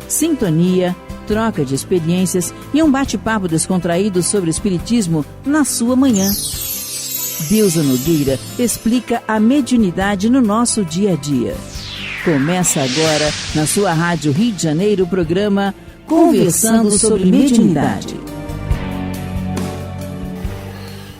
sintonia, troca de experiências e um bate-papo descontraído sobre o espiritismo na sua manhã. Deusa Nogueira explica a mediunidade no nosso dia a dia. Começa agora, na sua Rádio Rio de Janeiro, o programa Conversando sobre Mediunidade.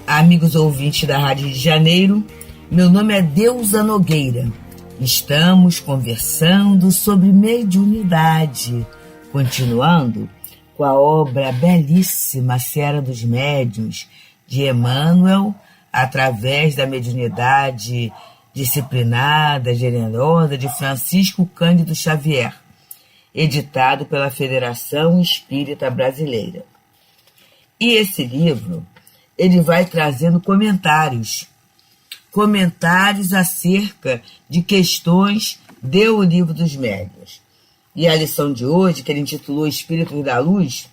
Amigos ouvintes da Rádio Rio de Janeiro, meu nome é Deusa Nogueira. Estamos conversando sobre mediunidade, continuando com a obra belíssima Seara dos Médiuns, de Emmanuel, através da mediunidade disciplinada, generosa de Francisco Cândido Xavier, editado pela Federação Espírita Brasileira. E esse livro, ele vai trazendo comentários acerca de questões do Livro dos Médiuns. E a lição de hoje, que ele intitulou Espíritos da Luz,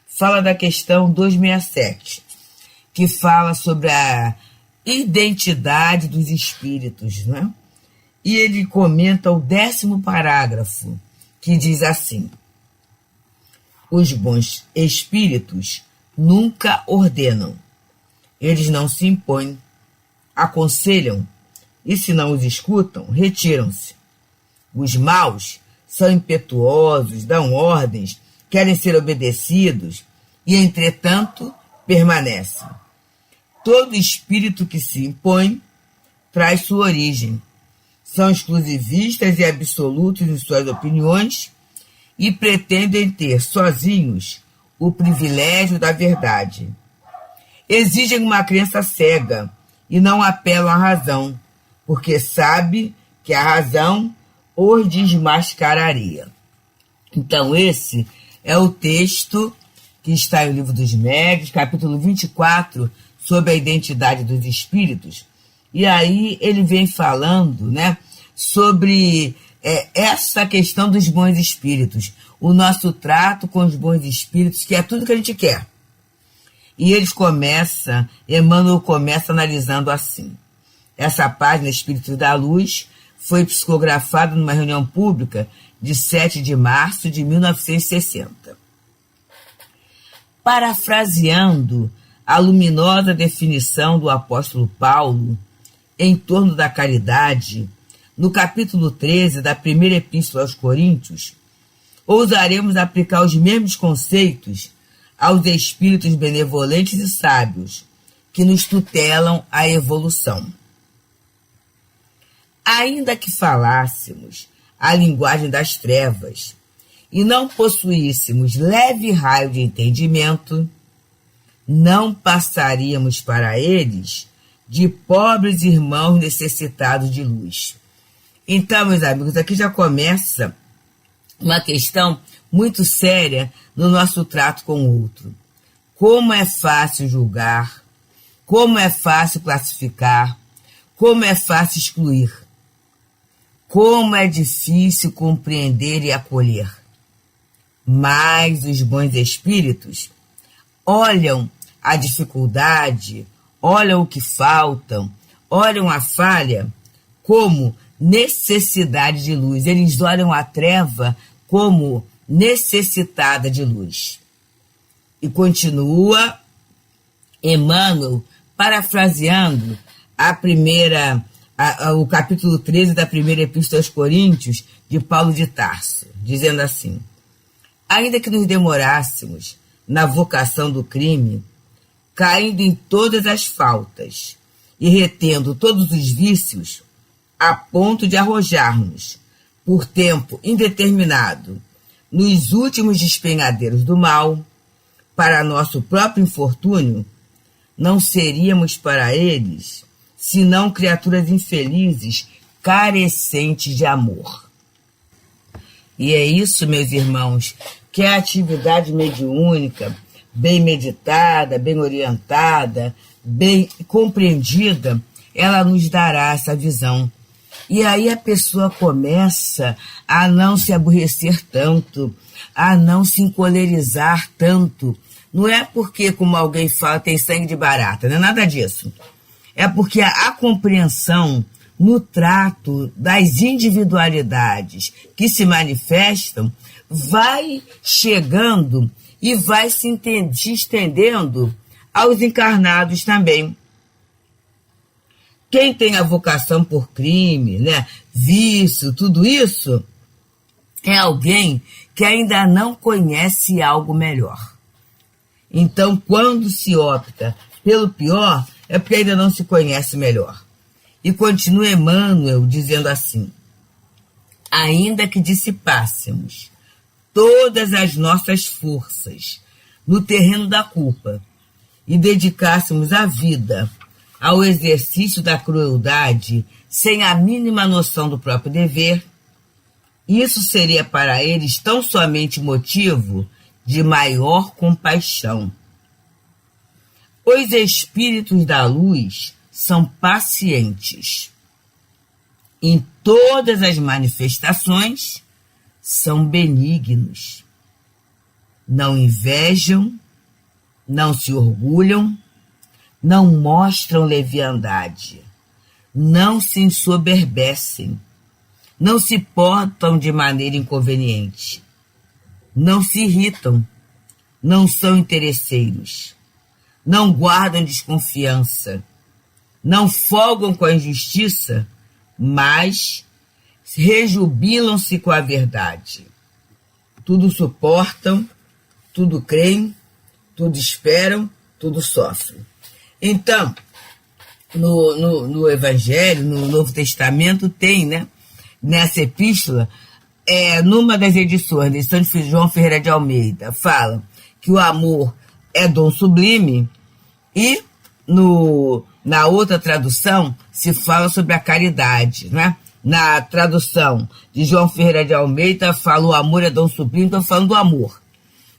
fala da questão 267, que fala sobre a identidade dos espíritos, né? E ele comenta o 10º parágrafo, que diz assim: os bons espíritos nunca ordenam, eles não se impõem, aconselham, e se não os escutam, retiram-se. Os maus são impetuosos, dão ordens, querem ser obedecidos, e entretanto permanecem. Todo espírito que se impõe traz sua origem. São exclusivistas e absolutos em suas opiniões e pretendem ter sozinhos o privilégio da verdade. Exigem uma crença cega e não apelam à razão, porque sabe que a razão os desmascararia. Então esse é o texto que está no Livro dos Médiuns, capítulo 24, sobre a identidade dos espíritos. E aí ele vem falando, né, sobre essa questão dos bons espíritos, o nosso trato com os bons espíritos, que é tudo que a gente quer. E Emmanuel começa analisando assim: essa página Espíritos da Luz foi psicografada numa reunião pública de 7 de março de 1960. Parafraseando a luminosa definição do apóstolo Paulo em torno da caridade, no capítulo 13 da primeira epístola aos Coríntios, ousaremos aplicar os mesmos conceitos aos espíritos benevolentes e sábios que nos tutelam a evolução. Ainda que falássemos a linguagem das trevas e não possuíssemos leve raio de entendimento, não passaríamos para eles de pobres irmãos necessitados de luz. Então, meus amigos, aqui já começa uma questão muito séria no nosso trato com o outro. Como é fácil julgar, como é fácil classificar, como é fácil excluir, como é difícil compreender e acolher. Mas os bons espíritos olham a dificuldade, olham o que faltam, olham a falha como necessidade de luz. Eles olham a treva como necessitada de luz. E continua Emmanuel parafraseando o capítulo 13 da primeira epístola aos Coríntios, de Paulo de Tarso, dizendo assim: ainda que nos demorássemos na vocação do crime, caindo em todas as faltas e retendo todos os vícios, a ponto de arrojar-nos, por tempo indeterminado, nos últimos despenhadeiros do mal, para nosso próprio infortúnio, não seríamos para eles senão criaturas infelizes, carecentes de amor. E é isso, meus irmãos, que a atividade mediúnica, bem meditada, bem orientada, bem compreendida, ela nos dará essa visão. E aí a pessoa começa a não se aborrecer tanto, a não se encolerizar tanto. Não é porque, como alguém fala, tem sangue de barata, não é nada disso. É porque a compreensão no trato das individualidades que se manifestam, vai chegando e vai se estendendo aos encarnados também. Quem tem a vocação por crime, né, vício, tudo isso, é alguém que ainda não conhece algo melhor. Então, quando se opta pelo pior, é porque ainda não se conhece melhor. E continua Emmanuel dizendo assim: ainda que dissipássemos todas as nossas forças no terreno da culpa e dedicássemos a vida ao exercício da crueldade sem a mínima noção do próprio dever, isso seria para eles tão somente motivo de maior compaixão. Os espíritos da luz são pacientes. Em todas as manifestações, são benignos. Não invejam, não se orgulham, não mostram leviandade, não se ensoberbecem, não se portam de maneira inconveniente, não se irritam, não são interesseiros, não guardam desconfiança, não folgam com a injustiça, mas rejubilam-se com a verdade. Tudo suportam, tudo creem, tudo esperam, tudo sofrem. Então, no Evangelho, no Novo Testamento, tem, né, nessa epístola, numa das edições de São João Ferreira de Almeida, fala que o amor é dom sublime, e na outra tradução se fala sobre a caridade, né? Na tradução de João Ferreira de Almeida fala o amor é dom sublime, estou falando do amor.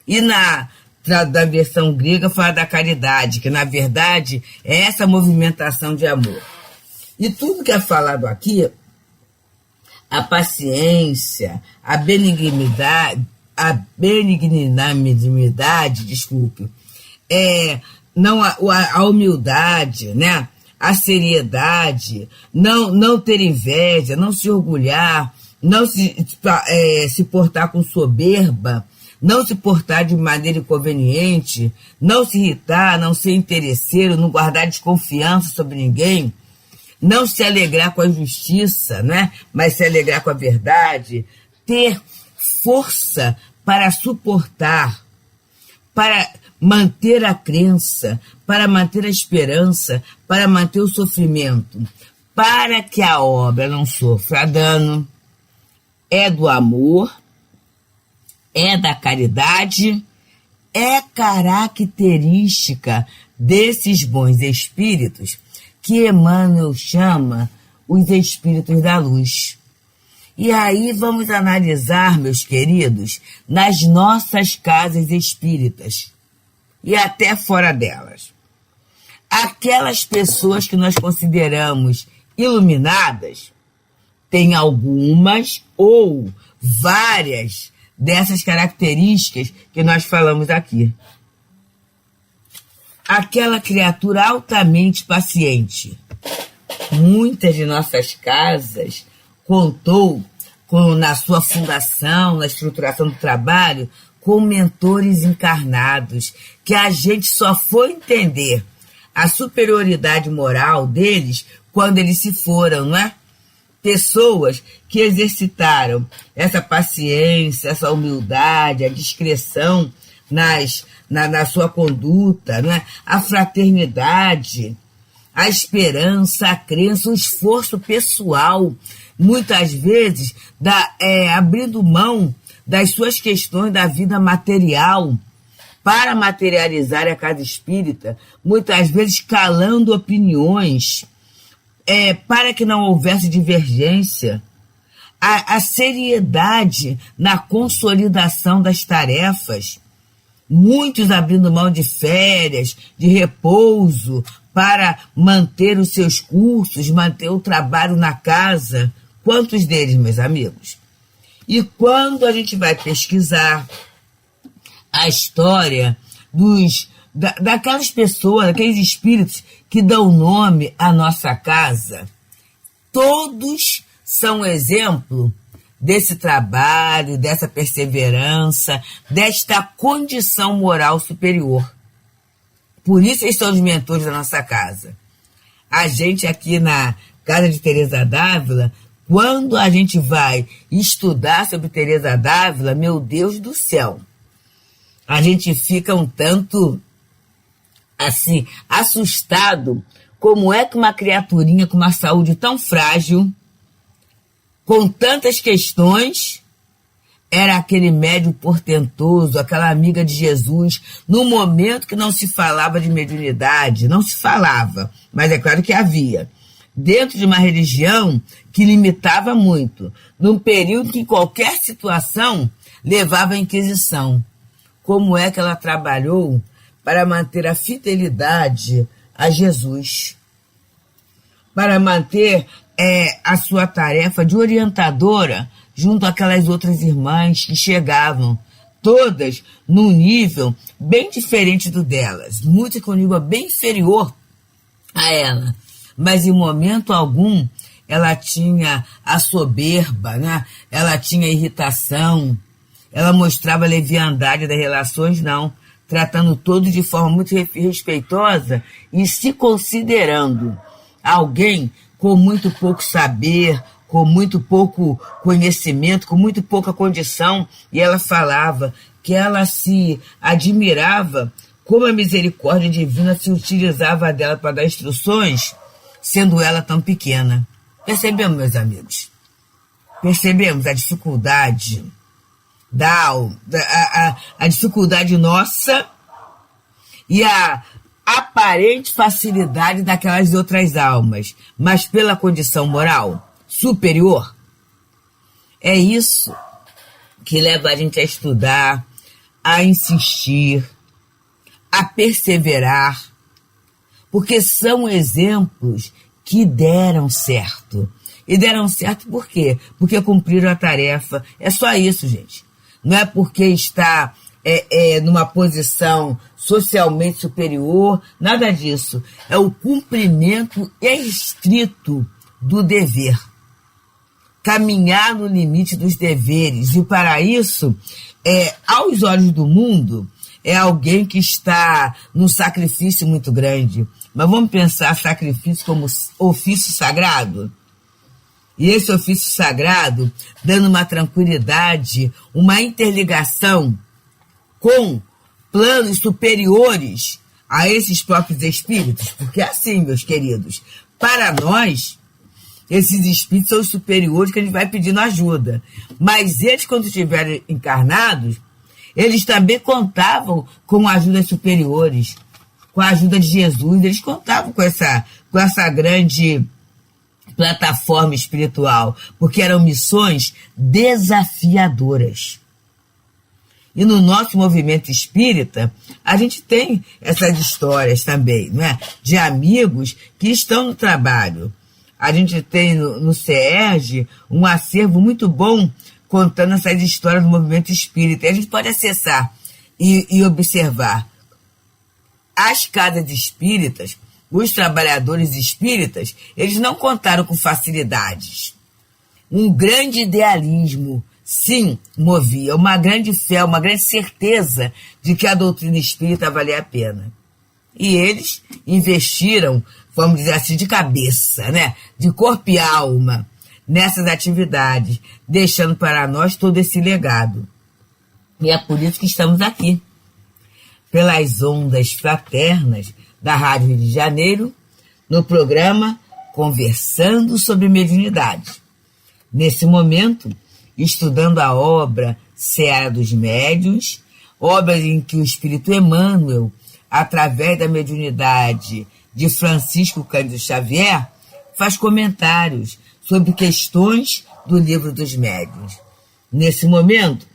E da versão grega fala da caridade, que na verdade é essa movimentação de amor. E tudo que é falado aqui, a paciência, a benignidade, a humildade, né? A seriedade, não ter inveja, não se orgulhar, não se portar com soberba, não se portar de maneira inconveniente, não se irritar, não ser interesseiro, não guardar desconfiança sobre ninguém, não se alegrar com a injustiça, né? Mas se alegrar com a verdade, ter força para suportar, para manter a crença, para manter a esperança, para manter o sofrimento, para que a obra não sofra dano, é do amor, é da caridade, é característica desses bons espíritos que Emmanuel chama os espíritos da luz. E aí vamos analisar, meus queridos, nas nossas casas espíritas e até fora delas. Aquelas pessoas que nós consideramos iluminadas têm algumas ou várias dessas características que nós falamos aqui. Aquela criatura altamente paciente. Muitas de nossas casas contou na sua fundação, na estruturação do trabalho, com mentores encarnados, que a gente só foi entender a superioridade moral deles quando eles se foram, não é? Pessoas que exercitaram essa paciência, essa humildade, a discrição na sua conduta, não é? A fraternidade, a esperança, a crença, o esforço pessoal, muitas vezes abrindo mão das suas questões da vida material para materializar a casa espírita, muitas vezes calando opiniões, para que não houvesse divergência, a seriedade na consolidação das tarefas, muitos abrindo mão de férias, de repouso, para manter os seus cursos, manter o trabalho na casa. Quantos deles, meus amigos? E quando a gente vai pesquisar a história daquelas pessoas, daqueles espíritos que dão nome à nossa casa, todos são exemplo desse trabalho, dessa perseverança, desta condição moral superior. Por isso eles são os mentores da nossa casa. A gente aqui na Casa de Teresa d'Ávila, quando a gente vai estudar sobre Teresa d'Ávila, meu Deus do céu, a gente fica um tanto, assim, assustado. Como é que uma criaturinha com uma saúde tão frágil, com tantas questões, era aquele médium portentoso, aquela amiga de Jesus, no momento que não se falava de mediunidade, não se falava, mas é claro que havia, dentro de uma religião que limitava muito, num período que qualquer situação levava à Inquisição. Como é que ela trabalhou para manter a fidelidade a Jesus, para manter a sua tarefa de orientadora junto àquelas outras irmãs que chegavam, todas num nível bem diferente do delas, muito com um nível bem inferior a ela, mas em momento algum ela tinha a soberba, né? Ela tinha a irritação, ela mostrava a leviandade das relações, não, tratando todos de forma muito respeitosa e se considerando alguém com muito pouco saber, com muito pouco conhecimento, com muito pouca condição, e ela falava que ela se admirava como a misericórdia divina se utilizava dela para dar instruções, sendo ela tão pequena. Percebemos, meus amigos? Percebemos a dificuldade a dificuldade nossa e a aparente facilidade daquelas outras almas, mas pela condição moral superior. É isso que leva a gente a estudar, a insistir, a perseverar, porque são exemplos que deram certo. E deram certo por quê? Porque cumpriram a tarefa. É só isso, gente. Não é porque está numa posição socialmente superior, nada disso. É o cumprimento estrito do dever. Caminhar no limite dos deveres. E para isso, aos olhos do mundo, é alguém que está num sacrifício muito grande. Mas vamos pensar sacrifício como ofício sagrado? E esse ofício sagrado, dando uma tranquilidade, uma interligação com planos superiores a esses próprios espíritos. Porque é assim, meus queridos, para nós, esses espíritos são os superiores que a gente vai pedindo ajuda. Mas eles, quando estiverem encarnados, eles também contavam com ajudas superiores, com a ajuda de Jesus. Eles contavam com essa grande plataforma espiritual, porque eram missões desafiadoras. E no nosso movimento espírita, a gente tem essas histórias também, né? De amigos que estão no trabalho. A gente tem no CERJ um acervo muito bom contando essas histórias do movimento espírita. E a gente pode acessar e observar. As casas espíritas, os trabalhadores espíritas, eles não contaram com facilidades. Um grande idealismo, sim, movia, uma grande fé, uma grande certeza de que a doutrina espírita valia a pena. E eles investiram, vamos dizer assim, de cabeça, né? De corpo e alma, nessas atividades, deixando para nós todo esse legado. E é por isso que estamos aqui, pelas ondas fraternas da Rádio Rio de Janeiro, no programa Conversando sobre Mediunidade. Nesse momento, estudando a obra Seara dos Médiuns, obra em que o Espírito Emmanuel, através da mediunidade de Francisco Cândido Xavier, faz comentários sobre questões do Livro dos Médiuns. Nesse momento,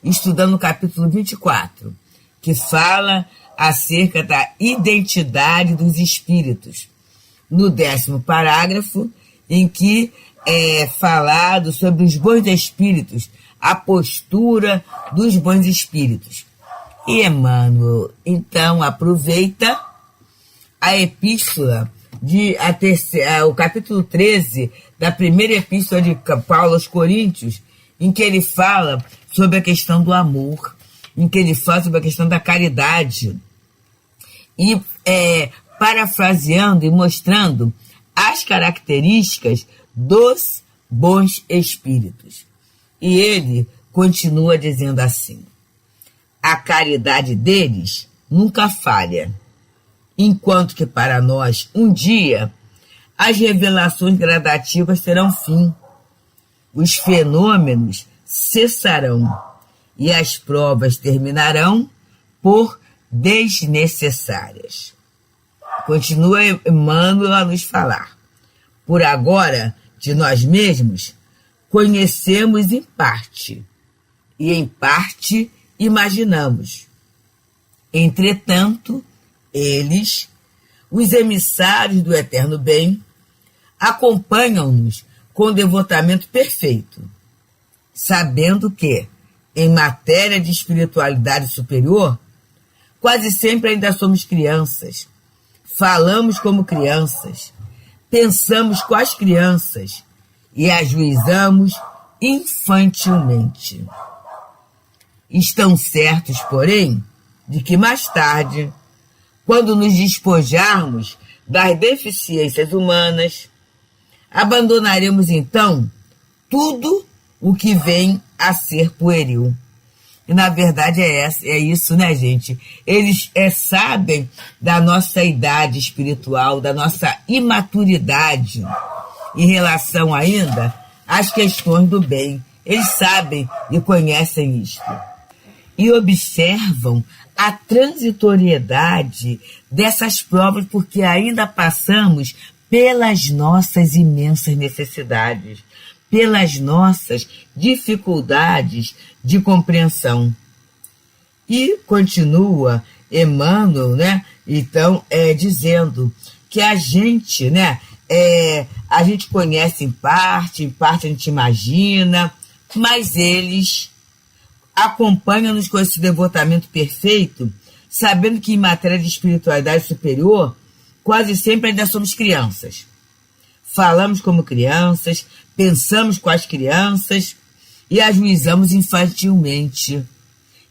estudando o capítulo 24, que fala acerca da identidade dos espíritos. No 10º parágrafo, em que é falado sobre os bons espíritos, a postura dos bons espíritos. E Emmanuel, então, aproveita a epístola o capítulo 13 da primeira epístola de Paulo aos Coríntios, em que ele fala sobre a questão do amor, em que ele fala sobre a questão da caridade, e parafraseando e mostrando as características dos bons espíritos. E ele continua dizendo assim: a caridade deles nunca falha, enquanto que para nós, um dia, as revelações gradativas terão fim, os fenômenos cessarão e as provas terminarão por desnecessárias. Continua Emmanuel a nos falar. Por agora, de nós mesmos, conhecemos em parte, e em parte imaginamos. Entretanto, eles, os emissários do eterno bem, acompanham-nos com devotamento perfeito, sabendo que, em matéria de espiritualidade superior, quase sempre ainda somos crianças, falamos como crianças, pensamos com as crianças e ajuizamos infantilmente. Estão certos, porém, de que mais tarde, quando nos despojarmos das deficiências humanas, abandonaremos então tudo o que vem a ser pueril. E na verdade é isso, né, gente? Eles sabem da nossa idade espiritual, da nossa imaturidade em relação ainda às questões do bem. Eles sabem e conhecem isto. E observam a transitoriedade dessas provas, porque ainda passamos pelas nossas imensas necessidades, pelas nossas dificuldades de compreensão. E continua Emmanuel, né? Então, dizendo que a gente, né? A gente conhece em parte a gente imagina, mas eles acompanham-nos com esse devotamento perfeito, sabendo que em matéria de espiritualidade superior, quase sempre ainda somos crianças. Falamos como crianças, pensamos com as crianças e ajuizamos infantilmente.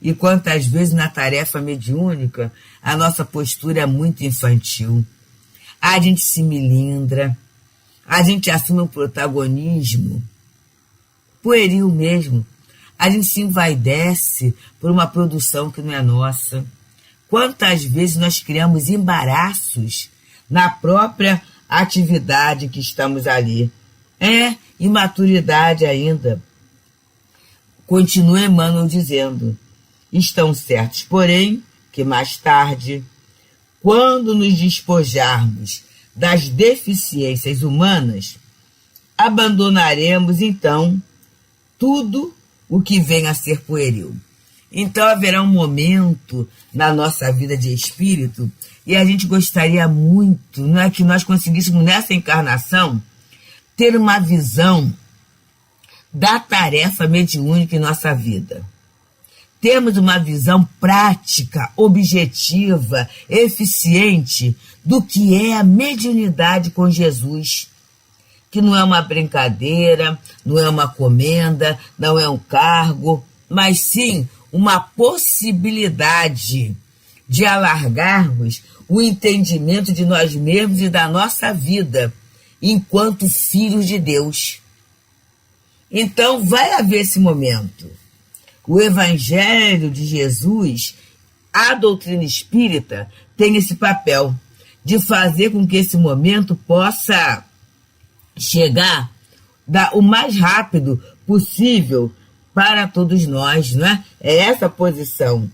E quantas vezes na tarefa mediúnica a nossa postura é muito infantil. A gente se melindra, a gente assume um protagonismo pueril mesmo. A gente se envaidece por uma produção que não é nossa. Quantas vezes nós criamos embaraços na própria atividade que estamos ali. Imaturidade ainda. Continua Emmanuel dizendo: estão certos, porém, que mais tarde, quando nos despojarmos das deficiências humanas, abandonaremos, então, tudo o que vem a ser pueril. Então haverá um momento na nossa vida de espírito, e a gente gostaria muito, não é, que nós conseguíssemos nessa encarnação ter uma visão da tarefa mediúnica em nossa vida. Termos uma visão prática, objetiva, eficiente do que é a mediunidade com Jesus, que não é uma brincadeira, não é uma comenda, não é um cargo, mas sim uma possibilidade de alargarmos o entendimento de nós mesmos e da nossa vida enquanto filhos de Deus. Então vai haver esse momento. O Evangelho de Jesus, a doutrina espírita, tem esse papel de fazer com que esse momento possa chegar o mais rápido possível para todos nós, não é? É essa a posição.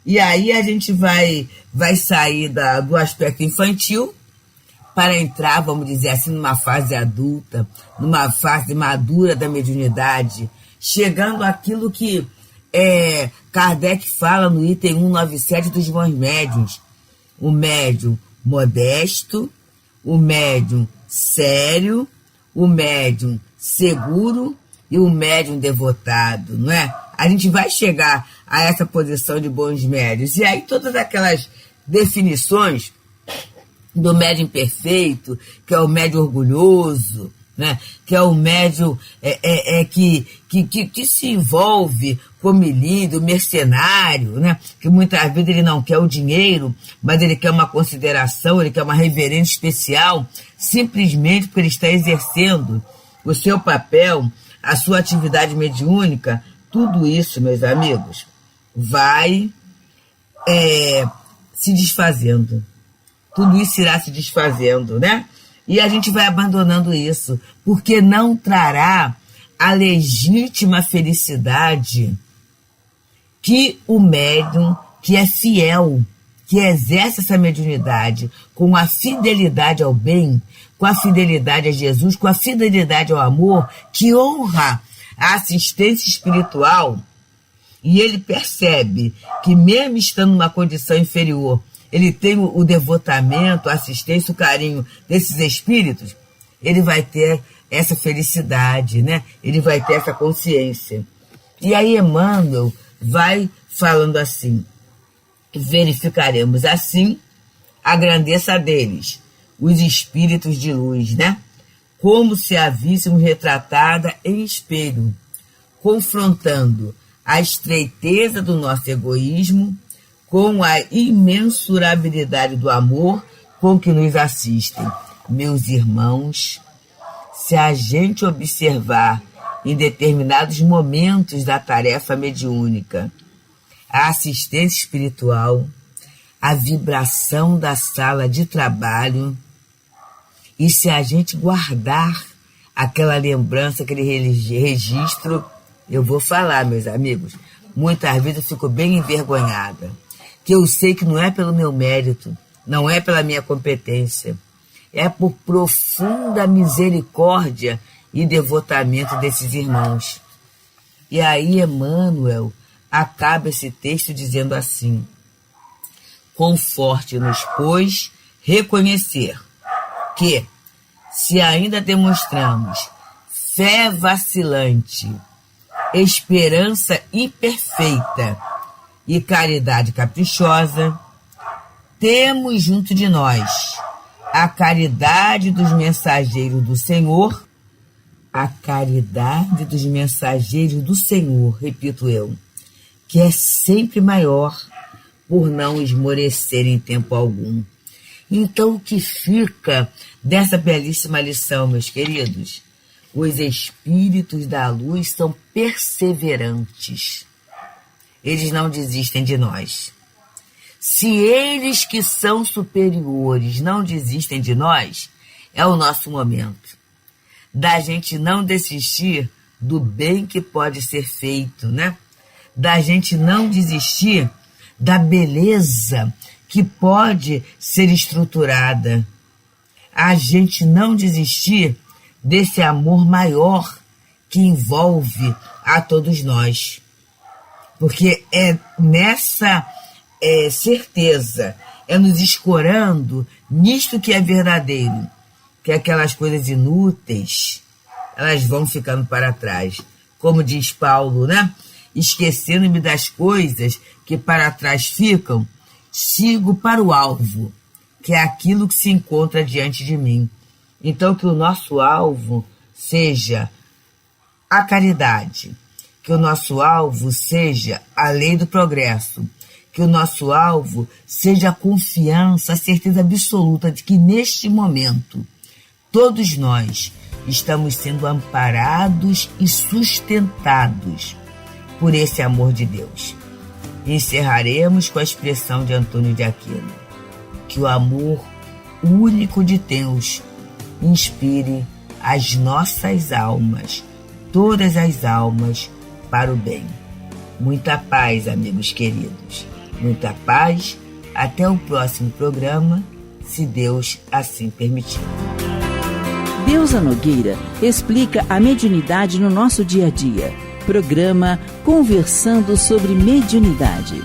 E aí a gente vai sair do aspecto infantil para entrar, vamos dizer assim, numa fase adulta, numa fase madura da mediunidade, chegando àquilo que Kardec fala no item 197 dos bons médiuns. O médium modesto, o médium sério, o médium seguro e o médium devotado, não é? A gente vai chegar a essa posição de bons médiuns. E aí todas aquelas definições do médium imperfeito, que é o médium orgulhoso, né? Que é o médium que se envolve com o milímetro, o mercenário, né? Que muitas vezes ele não quer o dinheiro, mas ele quer uma consideração, ele quer uma reverência especial, simplesmente porque ele está exercendo o seu papel, a sua atividade mediúnica. Tudo isso, meus amigos, vai se desfazendo. Tudo isso irá se desfazendo, né? E a gente vai abandonando isso, porque não trará a legítima felicidade que o médium, que é fiel, que exerce essa mediunidade com a fidelidade ao bem, com a fidelidade a Jesus, com a fidelidade ao amor, que honra a assistência espiritual, e ele percebe que mesmo estando numa condição inferior, ele tem o devotamento, a assistência, o carinho desses espíritos, ele vai ter essa felicidade, né? Ele vai ter essa consciência. E aí Emmanuel vai falando assim: verificaremos assim a grandeza deles, os espíritos de luz, né? Como se a víssemos retratada em espelho, confrontando a estreiteza do nosso egoísmo com a imensurabilidade do amor com que nos assistem. Meus irmãos, se a gente observar em determinados momentos da tarefa mediúnica a assistência espiritual, a vibração da sala de trabalho, e se a gente guardar aquela lembrança, aquele registro, eu vou falar, meus amigos, muitas vezes eu fico bem envergonhada, que eu sei que não é pelo meu mérito, não é pela minha competência, é por profunda misericórdia e devotamento desses irmãos. E aí Emmanuel acaba esse texto dizendo assim: conforte-nos, pois, reconhecer que, se ainda demonstramos fé vacilante, esperança imperfeita e caridade caprichosa, temos junto de nós a caridade dos mensageiros do Senhor, a caridade dos mensageiros do Senhor, repito eu, que é sempre maior, por não esmorecer em tempo algum. Então, o que fica dessa belíssima lição, meus queridos? Os espíritos da luz são perseverantes. Eles não desistem de nós. Se eles que são superiores não desistem de nós, é o nosso momento da gente não desistir do bem que pode ser feito, né? Da gente não desistir da beleza que pode ser estruturada. A gente não desistir desse amor maior que envolve a todos nós. Porque é nessa certeza, é nos escorando nisto que é verdadeiro, que aquelas coisas inúteis, elas vão ficando para trás. Como diz Paulo, né? Esquecendo-me das coisas que para trás ficam, sigo para o alvo, que é aquilo que se encontra diante de mim. Então, que o nosso alvo seja a caridade, que o nosso alvo seja a lei do progresso, que o nosso alvo seja a confiança, a certeza absoluta de que neste momento todos nós estamos sendo amparados e sustentados por esse amor de Deus. Encerraremos com a expressão de Antônio de Aquino: que o amor único de Deus inspire as nossas almas, todas as almas, para o bem. Muita paz, amigos queridos. Muita paz. Até o próximo programa, se Deus assim permitir. Deusa Nogueira explica a mediunidade no nosso dia a dia. Programa Conversando sobre Mediunidade.